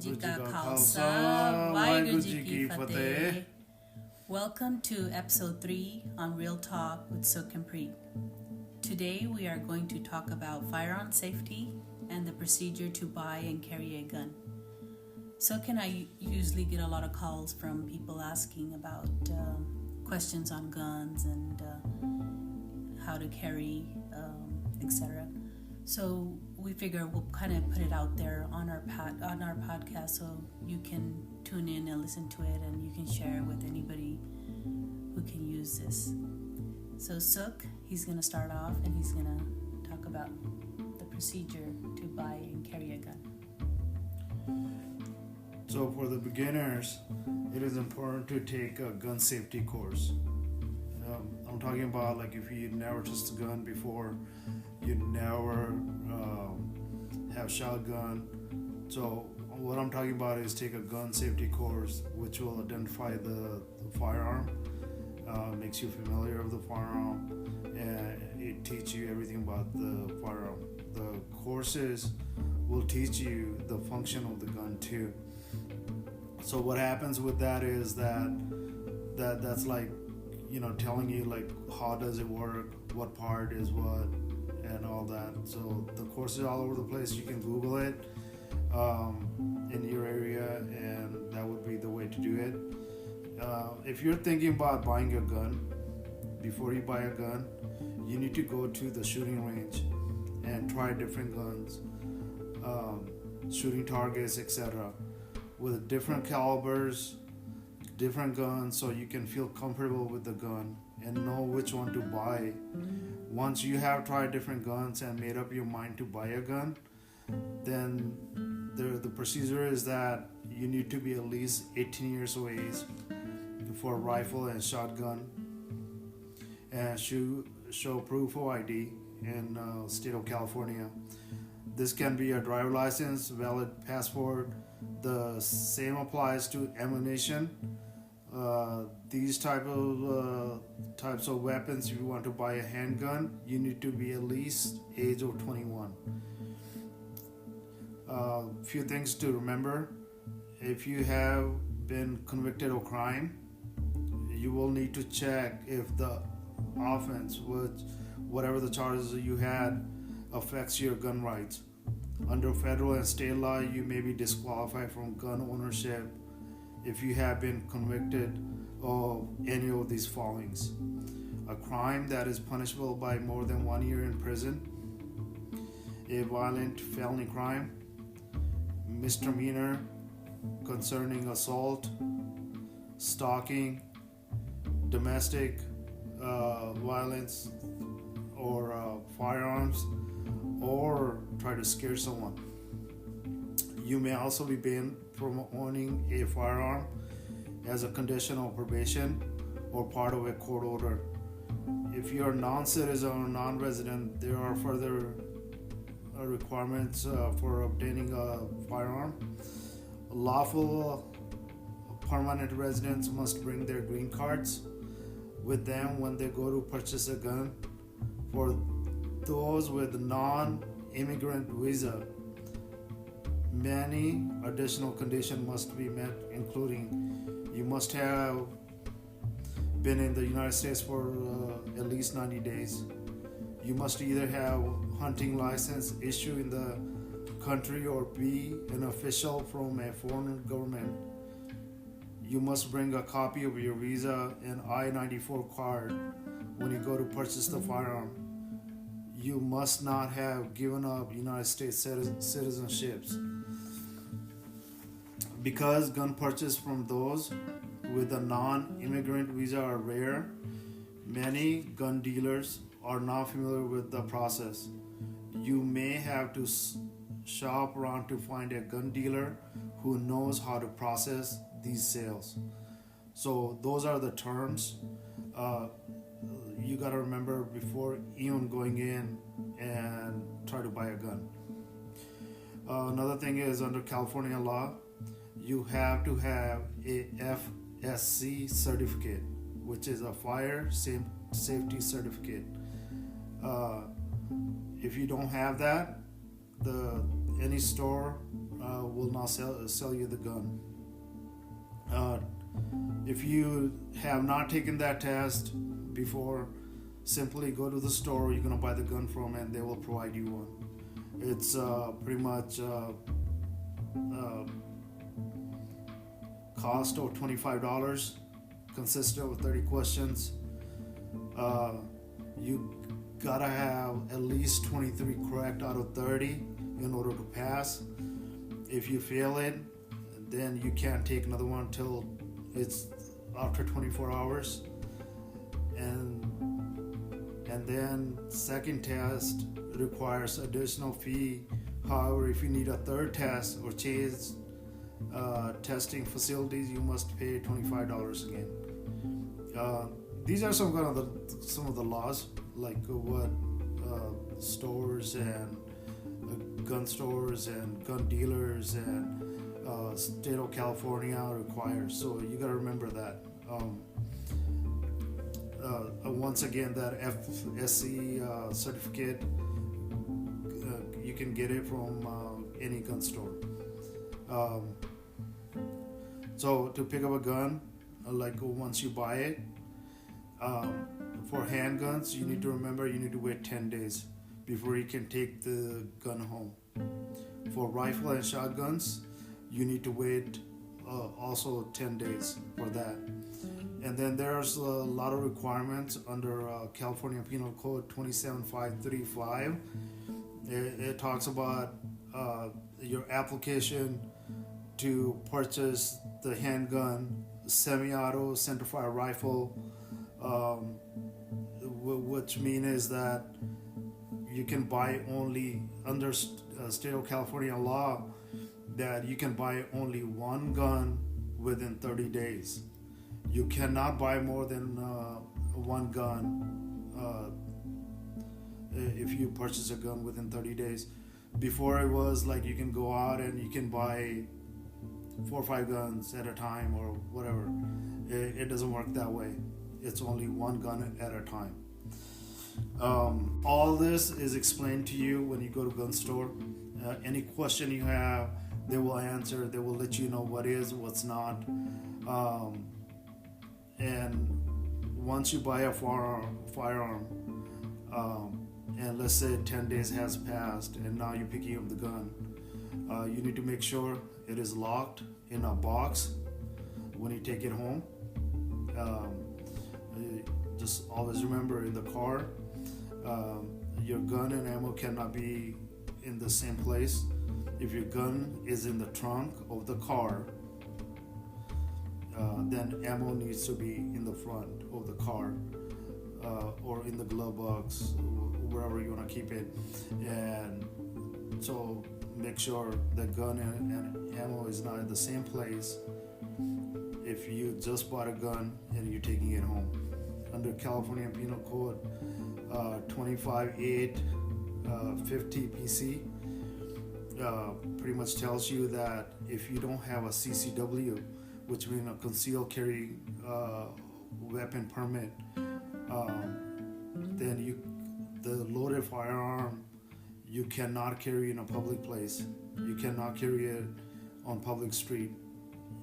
जी का खालसा, वाहिगुरु जी की fateh. Welcome to episode 3 on Real Talk with Sukh and Preet. Today we are going to talk about firearm safety and the procedure to buy and carry a gun. Sukh and I usually get a lot of calls from people asking about questions on guns and how to carry, etc. So we figure we'll kind of put it out there on our podcast, so you can tune in and listen to it, and you can share with anybody who can use this. So Sukh, he's going to start off, and he's going to talk about the procedure to buy and carry a gun. So for the beginners, it is important to take a gun safety course. I'm talking about like if you never touched a gun before, you never have shotgun. So what I'm talking about is take a gun safety course, which will identify the firearm, makes you familiar with the firearm, and it teaches you everything about the firearm. The courses will teach you the function of the gun too. So what happens with that is that's like, telling you like how does it work, what part is what, and all that. So the course is all over the place. You can Google it in your area, and that would be the way to do it. If you're thinking about buying a gun, before you buy a gun, you need to go to the shooting range and try different guns, shooting targets, etc. with different calibers, different guns, so you can feel comfortable with the gun and know which one to buy. Once you have tried different guns and made up your mind to buy a gun, then the procedure is that you need to be at least 18 years of age for a rifle and shotgun, and show proof of ID in state of California. This can be a driver license, valid passport. The same applies to ammunition. These types of weapons, if you want to buy a handgun, you need to be at least age of 21. Few things to remember: if you have been convicted of crime, you will need to check if the offense, whatever the charges you had, affects your gun rights. Under federal and state law, you may be disqualified from gun ownership if you have been convicted of any of these followings: a crime that is punishable by more than 1 year in prison, a violent felony crime, misdemeanor concerning assault, stalking, domestic violence, or firearms, or try to scare someone. You may also be banned from owning a firearm as a condition of probation or part of a court order. If you are non-citizen or non-resident, there are further requirements for obtaining a firearm. Lawful permanent residents must bring their green cards with them when they go to purchase a gun. For those with non-immigrant visa, many additional conditions must be met, including you must have been in the United States for at least 90 days. You must either have hunting license issued in the country or be an official from a foreign government. You must bring a copy of your visa and I-94 card when you go to purchase the firearm. You must not have given up United States citizenships. Because gun purchase from those with a non-immigrant visa are rare, many gun dealers are not familiar with the process. You may have to shop around to find a gun dealer who knows how to process these sales. So those are the terms you got to remember before even going in and try to buy a gun. Another thing is, under California law, you have to have a FSC certificate, which is a Fire Safety Certificate. If you don't have that, any store will not sell you the gun. If you have not taken that test before, simply go to the store you're going to buy the gun from and they will provide you one. It's pretty much cost of $25, consists of 30 questions. You gotta have at least 23 correct out of 30 in order to pass. If you fail it, then you can't take another one till it's after 24 hours. And then second test requires additional fee. However, if you need a third test or change testing facilities, you must pay $25 again. These are some of the laws, like what stores and gun stores and gun dealers and state of California requires. So you gotta remember that. Once again, that FSC certificate, you can get it from any gun store. So to pick up a gun, like once you buy it, for handguns, you need to remember you need to wait 10 days before you can take the gun home. For rifle and shotguns, you need to wait also 10 days for that. And then there's a lot of requirements under California Penal Code 27535. It talks about your application to purchase the handgun, semi-auto, centerfire rifle, which means is that you can buy only under state of California law that you can buy only one gun within 30 days. You cannot buy more than one gun if you purchase a gun within 30 days. Before it was like you can go out and you can buy 4 or 5 guns at a time or whatever. It doesn't work that way. It's only one gun at a time. All this is explained to you when you go to gun store. Any question you have, they will answer. They will let you know what is, what's not. And once you buy a firearm, and let's say 10 days has passed and now you're picking up the gun, you need to make sure it is locked in a box when you take it home. Just always remember, in the car, your gun and ammo cannot be in the same place. If your gun is in the trunk of the car, then ammo needs to be in the front of the car, or in the glove box, wherever you want to keep it. And so make sure the gun and ammo is not in the same place if you just bought a gun and you're taking it home. Under California Penal Code 25850 PC, pretty much tells you that if you don't have a CCW, which means a concealed carry weapon permit, then the loaded firearm you cannot carry in a public place. You cannot carry it on public street.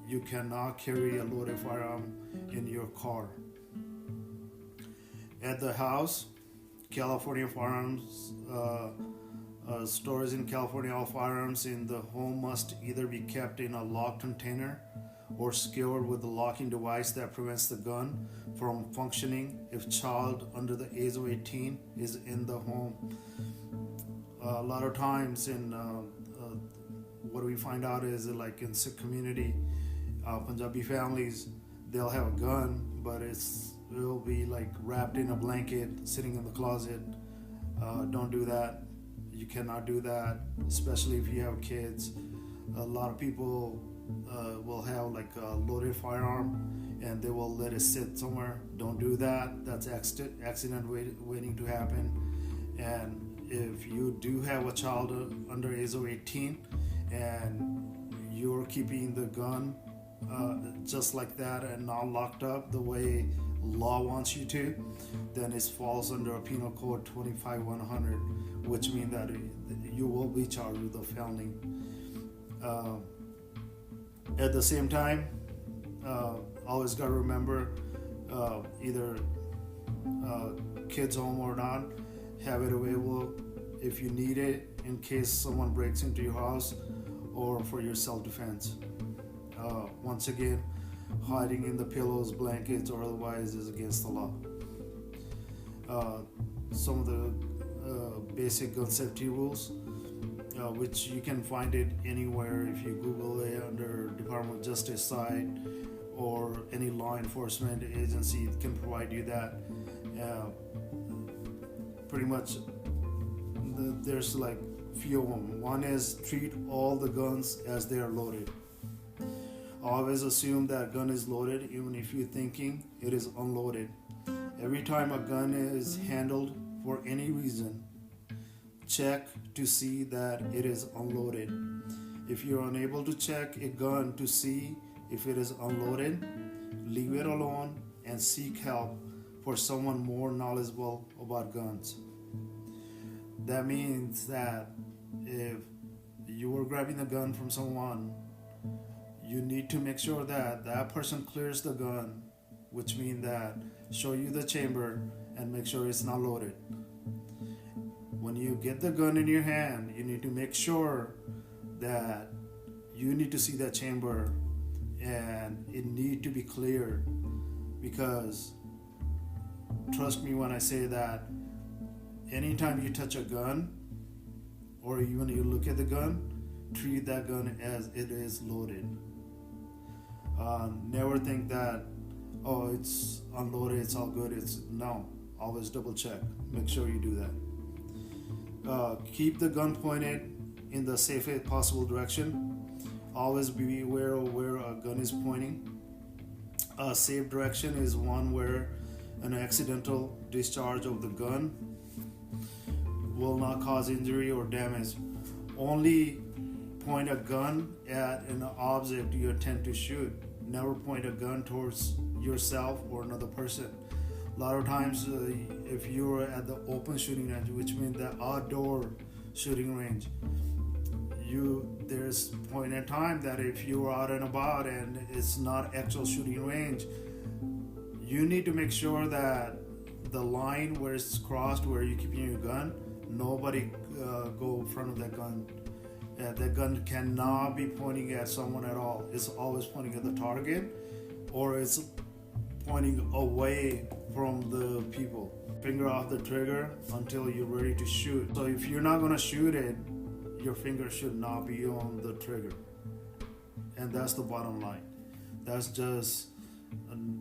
You cannot carry a loaded firearm in your car. At the house, California firearms stores in California, all firearms in the home must either be kept in a locked container or secured with a locking device that prevents the gun from functioning if child under the age of 18 is in the home. A lot of times in what we find out is that, like in Sikh community, Punjabi families, they'll have a gun, but it'll be like wrapped in a blanket sitting in the closet. Don't do that. You cannot do that, especially if you have kids. A lot of people will have like a loaded firearm and they will let it sit somewhere. Don't do that. That's accident waiting to happen. And if you do have a child under age of 18 and you're keeping the gun just like that and not locked up the way law wants you to, then it falls under a Penal Code 25100, which means that you will be charged with a felony. At the same time, always got to remember, either kids home or not, have it available if you need it in case someone breaks into your house or for your self-defense. Once again, hiding in the pillows, blankets, or otherwise is against the law. Some of the basic gun safety rules, which you can find it anywhere if you Google it under Department of Justice site, or any law enforcement agency can provide you that. Pretty much there's like few of them. One is treat all the guns as they are loaded. Always assume that gun is loaded even if you're thinking it is unloaded. Every time a gun is handled for any reason, check to see that it is unloaded. If you're unable to check a gun to see if it is unloaded, leave it alone and seek help for someone more knowledgeable about guns. That means that if you were grabbing a gun from someone, you need to make sure that that person clears the gun, which means that show you the chamber and make sure it's not loaded. When you get the gun in your hand, you need to make sure that you need to see that chamber and it need to be cleared, because trust me when I say that anytime you touch a gun or even you look at the gun, treat that gun as it is loaded. Never think that, oh, it's unloaded, it's all good. No, always double check. Make sure you do that. Keep the gun pointed in the safest possible direction. Always be aware of where a gun is pointing. A safe direction is one where an accidental discharge of the gun will not cause injury or damage. Only point a gun at an object you intend to shoot. Never point a gun towards yourself or another person. A lot of times, if you're at the open shooting range, which means the outdoor shooting range, there's point in time that if you're out and about and it's not actual shooting range, you need to make sure that the line where it's crossed, where you're keeping your gun, nobody go in front of that gun. That gun cannot be pointing at someone at all. It's always pointing at the target, or it's pointing away from the people. Finger off the trigger until you're ready to shoot. So if you're not gonna shoot it, your finger should not be on the trigger. And that's the bottom line. That's just,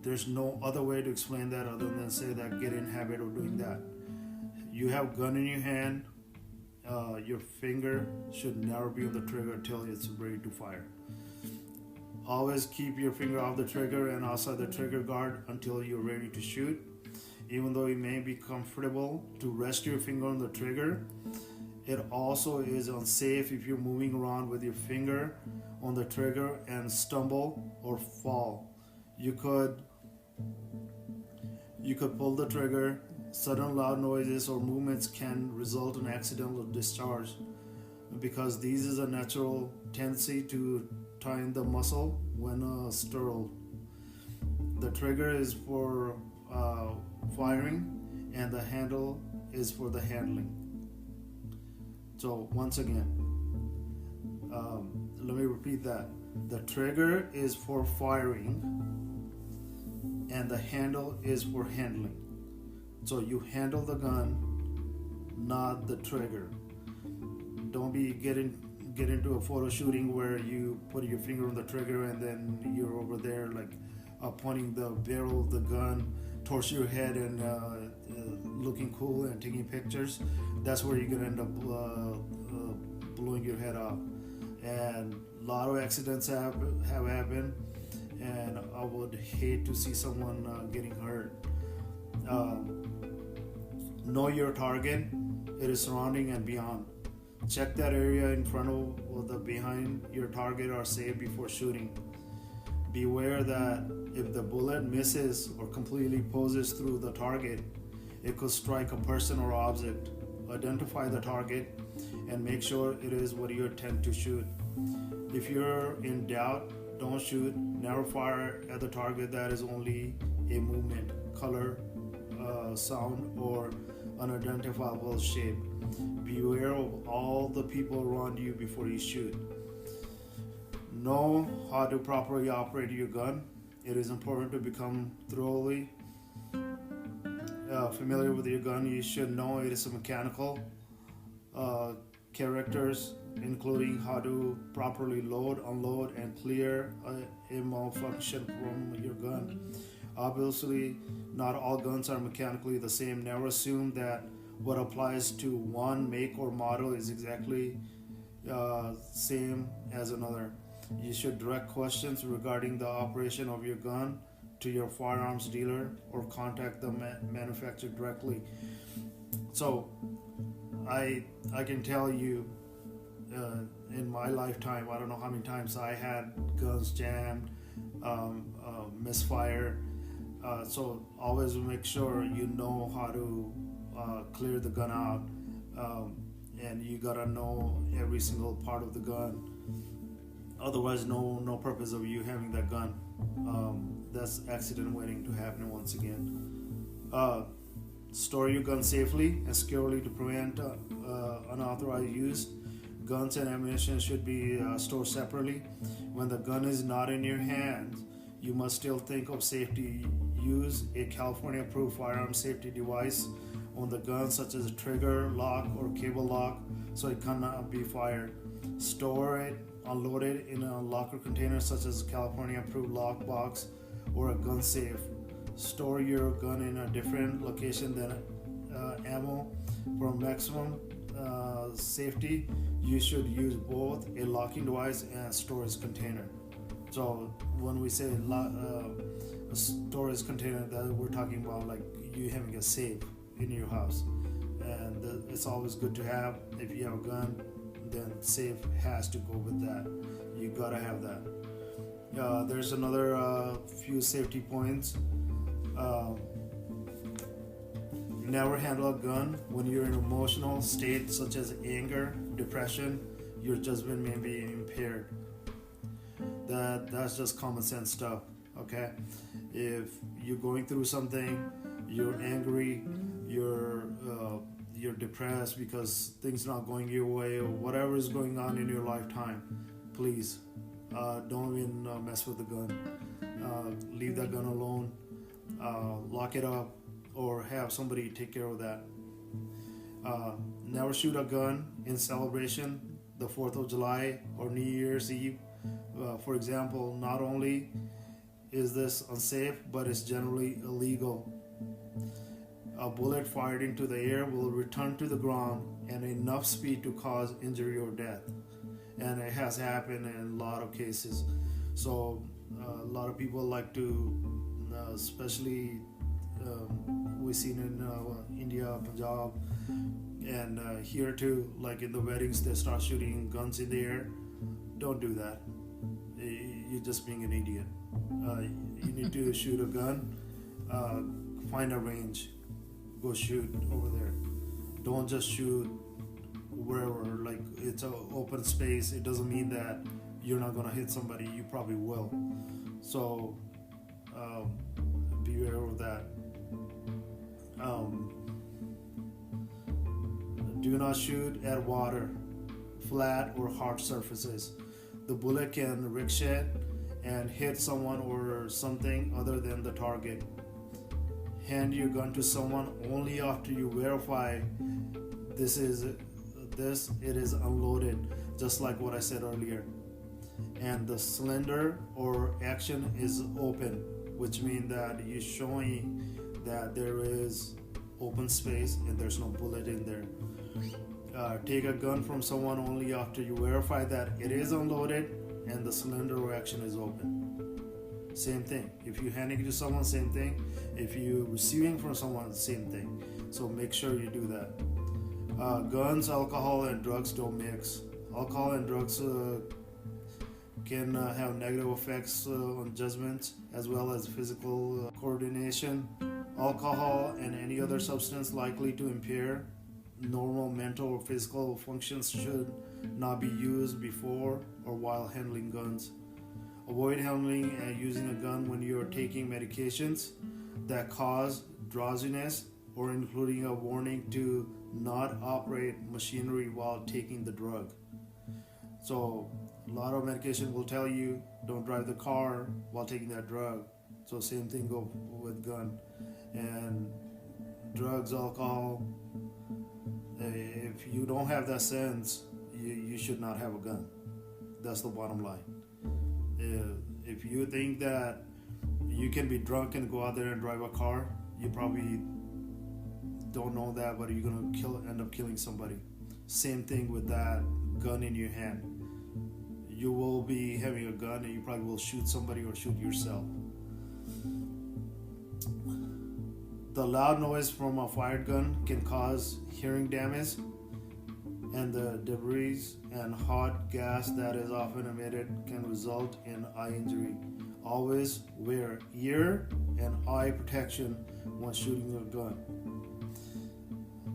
there's no other way to explain that other than say that get in habit of doing that. You have gun in your hand, your finger should never be on the trigger until it's ready to fire. Always keep your finger off the trigger and outside the trigger guard until you're ready to shoot. Even though it may be comfortable to rest your finger on the trigger, it also is unsafe if you're moving around with your finger on the trigger and stumble or fall. You could pull the trigger. Sudden loud noises or movements can result in accidental discharge, because this is a natural tendency to tighten the muscle when stirred. The trigger is for firing and the handle is for the handling. So once again, let me repeat that. The trigger is for firing and the handle is for handling. So you handle the gun, not the trigger. Don't get into a photo shooting where you put your finger on the trigger and then you're over there like pointing the barrel of the gun towards your head and looking cool and taking pictures. That's where you're gonna end up blowing your head off. And a lot of accidents have happened, and I would hate to see someone getting hurt. Know your target, it is surrounding and beyond. Check that area in front of or the behind your target are safe before shooting. Beware that if the bullet misses or completely passes through the target, it could strike a person or object. Identify the target and make sure it is what you intend to shoot. If you're in doubt, don't shoot. Never fire at the target that is only a movement, color, sound, or unidentifiable shape. Beware of all the people around you before you shoot. Know how to properly operate your gun. It is important to become thoroughly familiar with your gun. You should know it is a mechanical characters, including how to properly load, unload, and clear a malfunction from your gun. Obviously, not all guns are mechanically the same. Never assume that what applies to one make or model is exactly same as another. You should direct questions regarding the operation of your gun to your firearms dealer or contact the manufacturer directly. So I can tell you in my lifetime, I don't know how many times I had guns jammed, misfire. So always make sure you know how to clear the gun out, and you gotta know every single part of the gun. Otherwise, no purpose of you having that gun. That's accident waiting to happen once again. Store your gun safely and securely to prevent unauthorized use. Guns and ammunition should be stored separately. When the gun is not in your hands, you must still think of safety. Use a California-approved firearm safety device on the gun, such as a trigger lock or cable lock, so it cannot be fired. Store it, unload it in a locker container, such as a California-approved lock box or a gun safe. Store your gun in a different location than ammo. For maximum safety, you should use both a locking device and a storage container. So when we say a storage container, that we're talking about like you having a safe in your house, and it's always good to have. If you have a gun, then safe has to go with that. You gotta have that. There's another few safety points. Never handle a gun when you're in an emotional state such as anger, depression. Your judgment may be impaired. That's just common sense stuff. Okay, if you're going through something, you're angry, you're depressed because things not going your way or whatever is going on in your lifetime, please don't even mess with the gun. Leave that gun alone. Lock it up or have somebody take care of that. Never shoot a gun in celebration, the 4th of July or New Year's Eve. For example, not only is this unsafe, but it's generally illegal. A bullet fired into the air will return to the ground at enough speed to cause injury or death. And it has happened in a lot of cases. So a lot of people like to, especially we've seen in India, Punjab, and here too, like in the weddings, they start shooting guns in the air. Don't do that. You're just being an idiot. You need to shoot a gun, find a range, go shoot over there. Don't just shoot wherever, like it's an open space. It doesn't mean that you're not gonna hit somebody. You probably will. So beware of that. Do not shoot at water, flat or hard surfaces. The bullet can ricochet and hit someone or something other than the target. Hand your gun to someone only after you verify it is unloaded, just like what I said earlier, and the cylinder or action is open, which means that you're showing that there is open space and there's no bullet in there. Take a gun from someone only after you verify that it is unloaded and the cylinder or action is open. Same thing. If you're handing it to someone, same thing. If you're receiving from someone, same thing. So make sure you do that. Guns, alcohol, and drugs don't mix. Alcohol and drugs can have negative effects on judgments as well as physical coordination. Alcohol and any other substance likely to impair normal mental or physical functions should not be used before or while handling guns. Avoid handling and using a gun when you are taking medications that cause drowsiness, or including a warning to not operate machinery while taking the drug. So a lot of medication will tell you don't drive the car while taking that drug. So same thing go with gun and drugs, alcohol. If you don't have that sense, you should not have a gun. That's the bottom line. If you think that you can be drunk and go out there and drive a car, you probably don't know that, but you're gonna end up killing somebody. Same thing with that gun in your hand. You will be having a gun and you probably will shoot somebody or shoot yourself. The loud noise from a fired gun can cause hearing damage, and the debris and hot gas that is often emitted can result in eye injury. Always wear ear and eye protection when shooting a gun.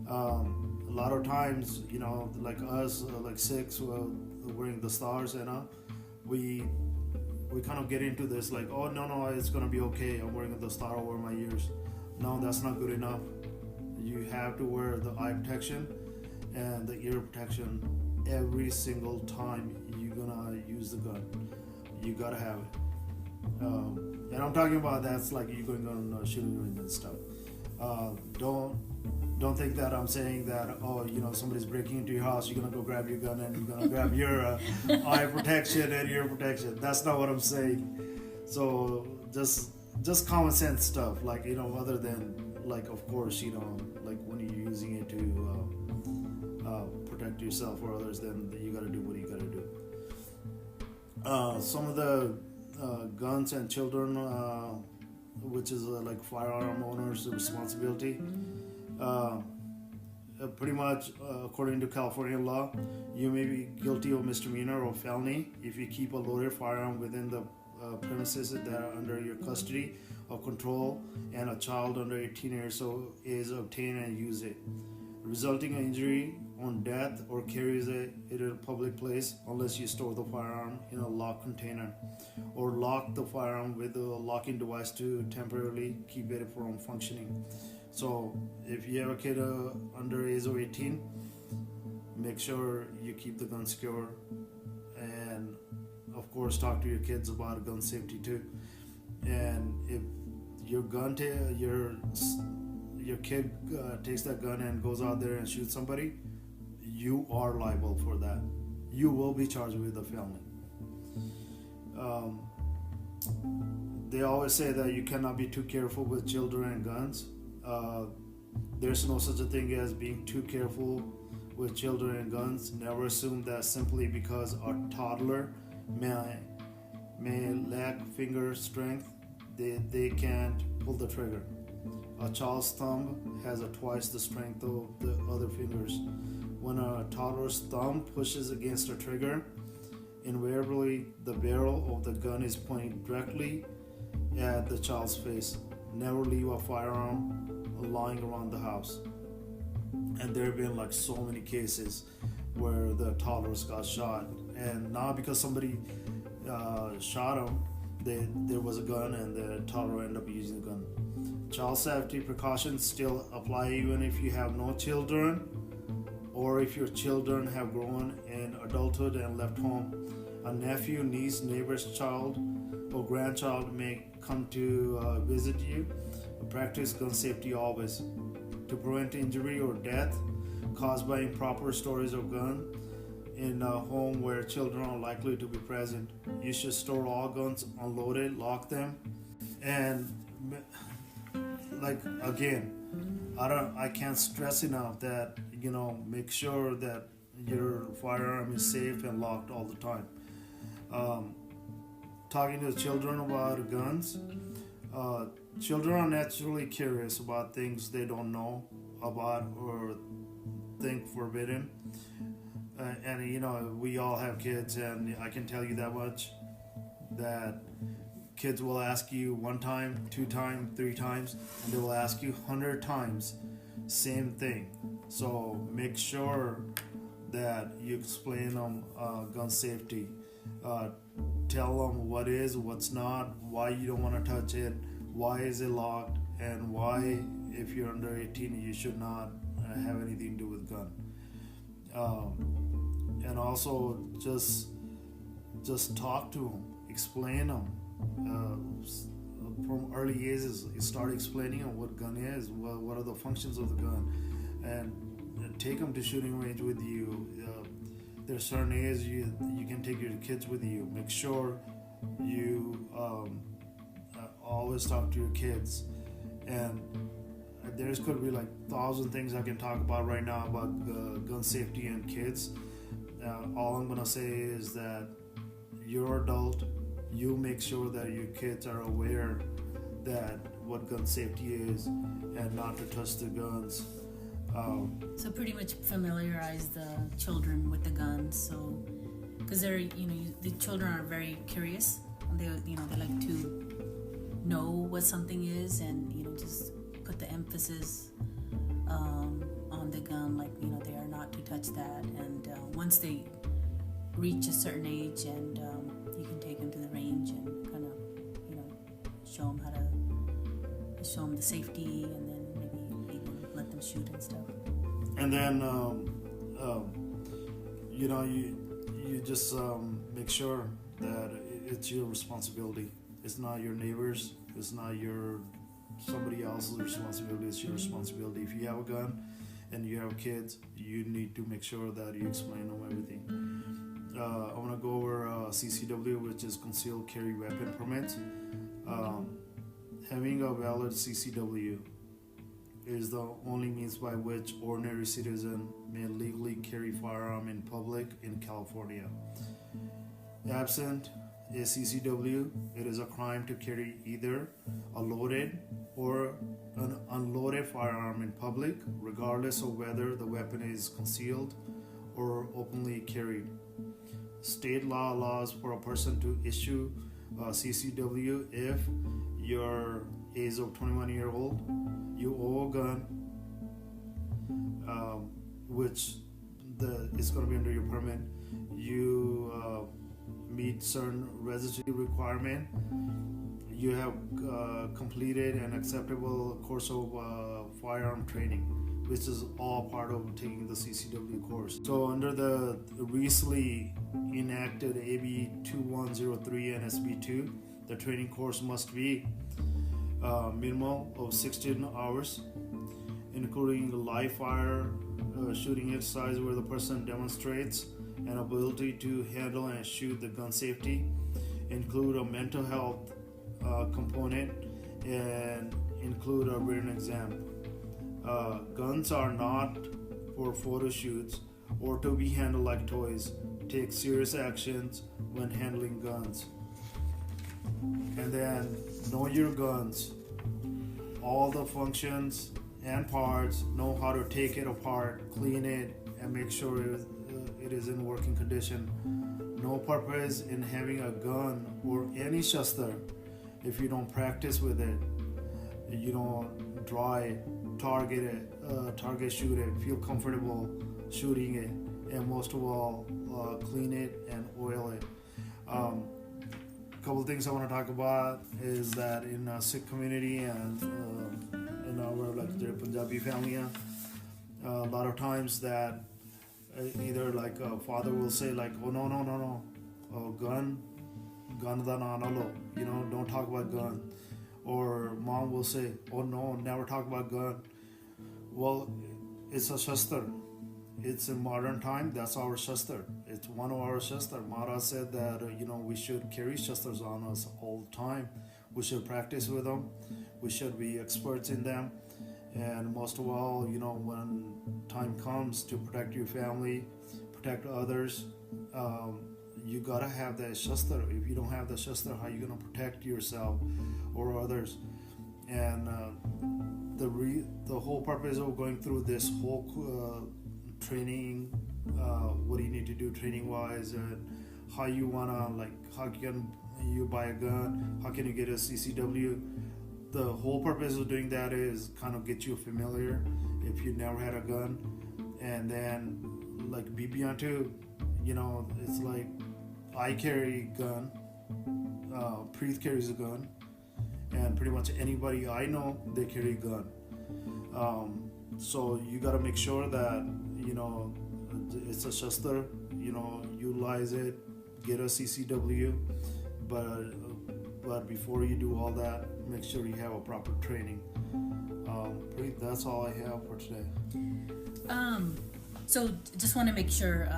A lot of times, like us, like Sikhs, wearing the stars, we kind of get into this like, oh no, it's gonna be okay. I'm wearing the star over my ears. No, that's not good enough. You have to wear the eye protection and the ear protection every single time you're gonna use the gun. You gotta have it. And I'm talking about that's like you going on shooting range and stuff. Don't think that I'm saying that somebody's breaking into your house, you're gonna go grab your gun and you're gonna grab your eye protection and ear protection. That's not what I'm saying. So just common sense stuff, like other than like, of course, like when you're using it to protect yourself or others, then you got to do what you got to do. Some of the guns and children, which is like firearm owners' responsibility. Pretty much, according to California law, you may be guilty of misdemeanor or felony if you keep a loaded firearm within the premises that are under your custody or control, and a child under 18 years old is obtained and use it, resulting in injury on death, or carries it in a public place unless you store the firearm in a locked container or lock the firearm with a locking device to temporarily keep it from functioning. So if you have a kid under age of 18, make sure you keep the gun secure, and of course talk to your kids about gun safety too. And if your your kid takes that gun and goes out there and shoots somebody, you are liable for that. You will be charged with a felony. They always say that you cannot be too careful with children and guns. There's no such a thing as being too careful with children and guns. Never assume that simply because a toddler may lack finger strength, they can't pull the trigger. A child's thumb has twice the strength of the other fingers. When a toddler's thumb pushes against a trigger, invariably the barrel of the gun is pointing directly at the child's face. Never leave a firearm lying around the house. And there have been like so many cases where the toddlers got shot, and not because somebody shot them, there was a gun and the toddler ended up using the gun. Child safety precautions still apply even if you have no children, or if your children have grown in adulthood and left home. A nephew, niece, neighbor's child, or grandchild may come to visit you. Practice gun safety always. To prevent injury or death caused by improper storage of gun in a home where children are likely to be present, you should store all guns unloaded, lock them, and I can't stress enough that make sure that your firearm is safe and locked all the time. Talking to children about guns, children are naturally curious about things they don't know about or think forbidden. And we all have kids, and I can tell you that much, that kids will ask you one time, 2 times, 3 times, and they will ask you 100 times same thing. So make sure that you explain them gun safety. Tell them what is, what's not, why you don't want to touch it, why is it locked, and why, if you're under 18, you should not have anything to do with gun. And also just talk to them, explain them. From early ages, you start explaining them what gun is, what are the functions of the gun, and take them to shooting range with you. There's certain ages you can take your kids with you. Make sure you always talk to your kids. And there's could be like 1,000 things I can talk about right now about gun safety and kids. All I'm gonna say is that you're adult. You make sure that your kids are aware that what gun safety is and not to touch the guns. So pretty much familiarize the children with the guns. So, because they're the children are very curious. They like to know what something is, and just put the emphasis on the gun, like they are not to touch that. And once they reach a certain age, and you can take them to the range and kind of show them how to show them the safety, and then maybe even let them shoot and stuff. And then you just make sure that it's your responsibility. It's not your neighbors. It's not somebody else's responsibility. It's your responsibility. If you have a gun and you have kids, you need to make sure that you explain them everything. I want to go over CCW, which is Concealed Carry Weapon Permit. Having a valid CCW is the only means by which ordinary citizen may legally carry firearm in public in California. Absent a CCW, it is a crime to carry either a loaded or an unloaded firearm in public, regardless of whether the weapon is concealed or openly carried. State law allows for a person to issue a CCW if you're age of 21 years old, you owe a gun, which is going to be under your permit. You meet certain residency requirement. You have completed an acceptable course of firearm training, which is all part of taking the CCW course. So under the recently enacted AB 2103 and SB2, the training course must be minimum of 16 hours, including the live fire shooting exercise where the person demonstrates an ability to handle and shoot the gun safety, include a mental health component, and include a written exam. Guns are not for photo shoots or to be handled like toys. Take serious actions when handling guns. And then know your guns, all the functions and parts, know how to take it apart, clean it, and make sure it is in working condition. No purpose in having a gun or any shastra if you don't practice with it. You don't dry, target shoot it, feel comfortable shooting it, and most of all, clean it and oil it. Couple of things I want to talk about is that in a Sikh community and in our the Punjabi family, a lot of times that either like a father will say like, oh no, oh, gun da na lo, don't talk about gun, or mom will say, oh no, never talk about gun. Well, it's a shastra. It's in modern time, that's our shastra. It's one of our shastra. Maharaj said that, we should carry shastras on us all the time. We should practice with them. We should be experts in them. And most of all, when time comes to protect your family, protect others, you gotta have that shastra. If you don't have the shastra, how are you gonna protect yourself or others? And the whole purpose of going through this whole training, what do you need to do training wise, and how you wanna how can you buy a gun, how can you get a CCW. The whole purpose of doing that is kind of get you familiar if you never had a gun. And then like BB2, it's like I carry a gun, Preet carries a gun, and pretty much anybody I know, they carry a gun. So you got to make sure that it's a shastar, utilize it, get a CCW, but before you do all that, make sure you have a proper training. That's all I have for today. So just want to make sure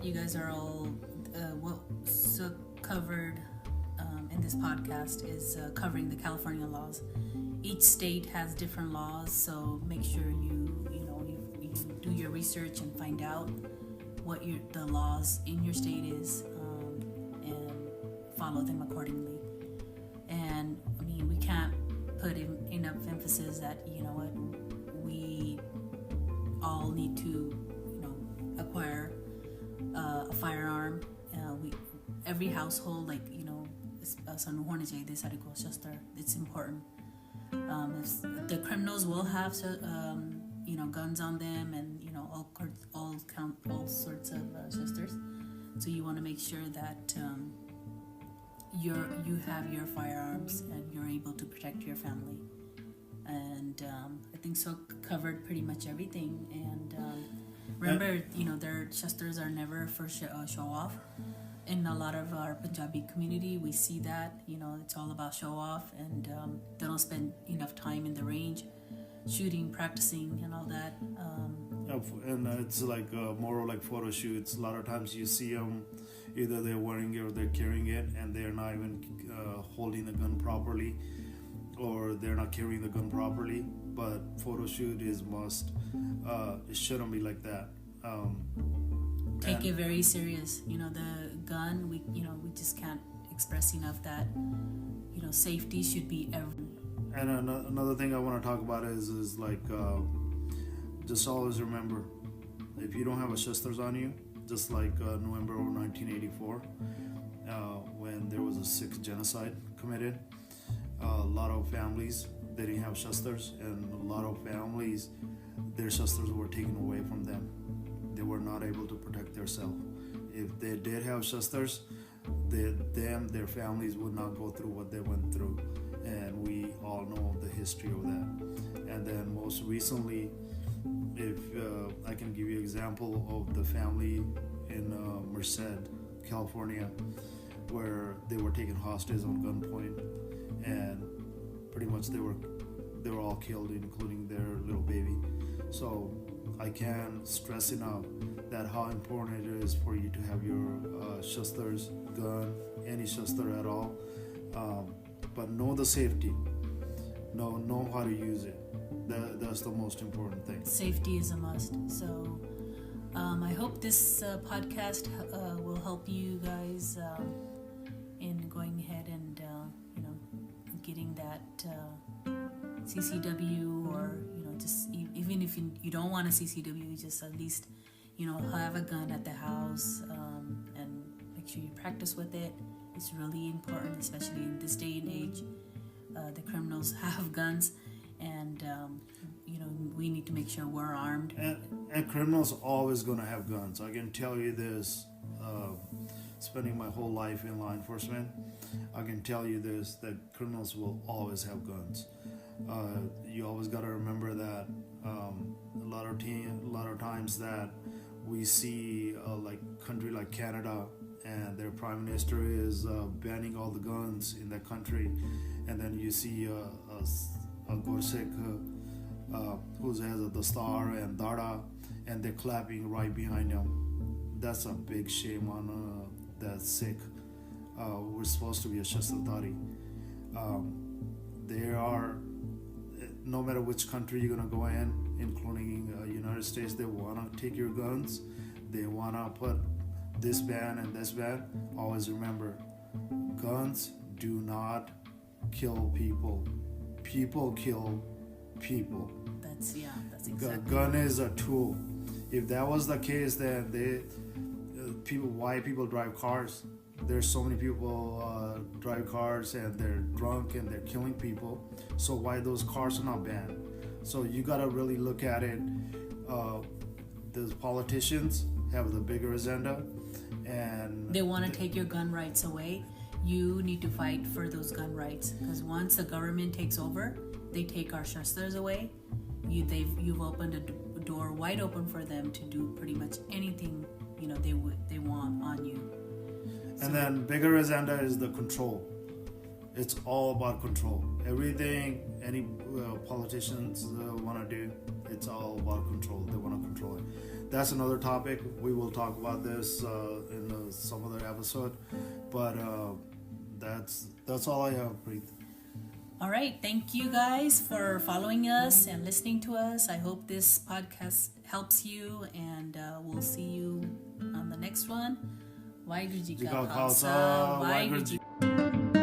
you guys are all covered in this podcast is covering the California laws. Each state has different laws, so make sure you do your research and find out what the laws in your state is, and follow them accordingly. And I mean, we can't put enough emphasis that we all need to acquire a firearm. Every household, it's important. The criminals will have guns on them, and all sorts of shastars. So you want to make sure that you have your firearms and you're able to protect your family. And I think so covered pretty much everything. And remember, their shastars are never for show off. In a lot of our Punjabi community, we see that, it's all about show off, and they don't spend enough time in the range shooting, practicing, and all that. And it's like more like photo shoots. A lot of times you see them, either they're wearing it or they're carrying it, and they're not even holding the gun properly, or they're not carrying the gun properly. But photo shoot is must. It shouldn't be like that. Take it very serious. The gun, we just can't express enough that safety should be everything. And another thing I want to talk about is like just always remember, if you don't have a shastars on you, just like November of 1984, when there was a Sikh genocide committed, a lot of families, they didn't have shastars, and a lot of families, their shastars were taken away from them. They were not able to protect themselves. If they did have shastars, their families would not go through what they went through, and we all know the history of that. And then most recently, if I can give you an example of the family in Merced, California, where they were taken hostage on gunpoint, and pretty much they were all killed, including their little baby. So I can't stress enough that how important it is for you to have your shastars, gun, any shastar at all, but know the safety, know how to use it. That's the most important thing. Safety is a must. So I hope this podcast will help you guys in going ahead and getting that CCW, or just even if you don't want a CCW, just at least have a gun at the house, and make sure you practice with it. It's really important, especially in this day and age. The criminals have guns, and we need to make sure we're armed. And criminals are always going to have guns. I can tell you this, spending my whole life in law enforcement, I can tell you this, that criminals will always have guns. You always got to remember that a lot of times that we see like country like Canada, and their prime minister is banning all the guns in that country, and then you see a Gursikh who has the star and Dada, and they're clapping right behind him. That's a big shame on that Sikh. We're supposed to be a Shastardhari. There are, no matter which country you're gonna go in, including United States, they wanna take your guns. They wanna put this ban and this ban. Always remember, guns do not kill people. People kill people. That's exactly. Gun is a tool. If that was the case, then why people drive cars? There's so many people drive cars and they're drunk and they're killing people. So why those cars are not banned? So you got to really look at it. The politicians have the bigger agenda, and they want to take your gun rights away. You need to fight for those gun rights, because once the government takes over, they take our shastas away. You've opened a door wide open for them to do pretty much anything they want on you. And then bigger agenda is the control. It's all about control. Everything any politicians want to do, it's all about control. They want to control it. That's another topic. We will talk about this in some other episode. But that's all I have, Preet. All right. Thank you guys for following us and listening to us. I hope this podcast helps you, and we'll see you on the next one. Waheguru Ji Ka Khalsa, Waheguru Ji